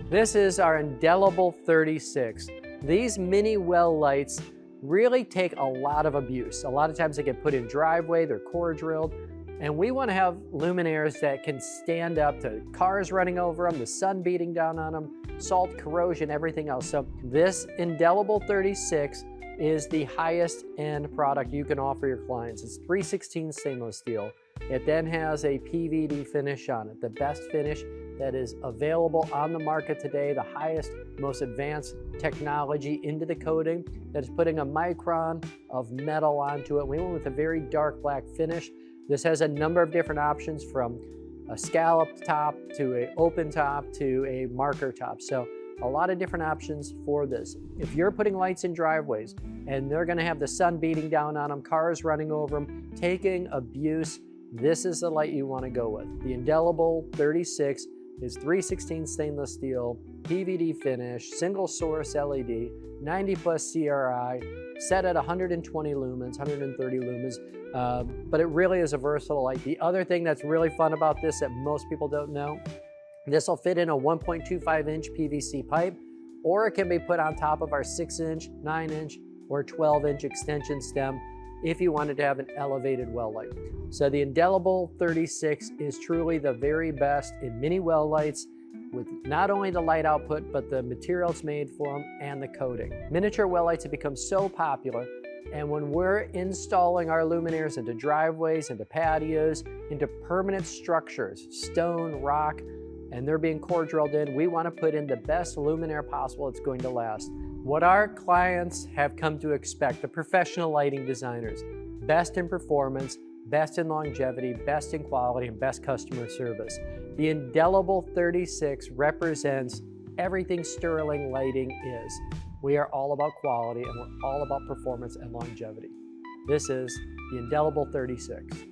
This is our Indelible 36. These mini well lights really take a lot of abuse. A lot of times they get put in driveway, they're core drilled, and we want to have luminaires that can stand up to cars running over them, the sun beating down on them, salt, corrosion, everything else. So this Indelible 36 is the highest end product you can offer your clients. It's 316 stainless steel. It then has a PVD finish on it, the best finish that is available on the market today, the highest, most advanced technology into the coating that is putting a micron of metal onto it. We went with a very dark black finish. This has a number of different options, from a scallop top to an open top to a marker top. So a lot of different options for this. If you're putting lights in driveways and they're gonna have the sun beating down on them, cars running over them, taking abuse, this is the light you wanna go with. The Indelible 36 is 316 stainless steel, PVD finish, single source LED, 90 plus CRI, set at 120 lumens, 130 lumens, but it really is a versatile light. The other thing that's really fun about this that most people don't know, this will fit in a 1.25 inch PVC pipe, or it can be put on top of our 6 inch, 9 inch, or 12 inch extension stem if you wanted to have an elevated well light. So the Indelible 36 is truly the very best in mini well lights, with not only the light output, but the material it's made for them and the coating. Miniature well lights have become so popular, and when we're installing our luminaires into driveways, into patios, into permanent structures, stone, rock, and they're being core drilled in, we want to put in the best luminaire possible that's going to last. What our clients have come to expect, the professional lighting designers: best in performance, best in longevity, best in quality, and best customer service. The Indelible 36 represents everything Sterling lighting is. We are all about quality, and we're all about performance and longevity. This is the Indelible 36.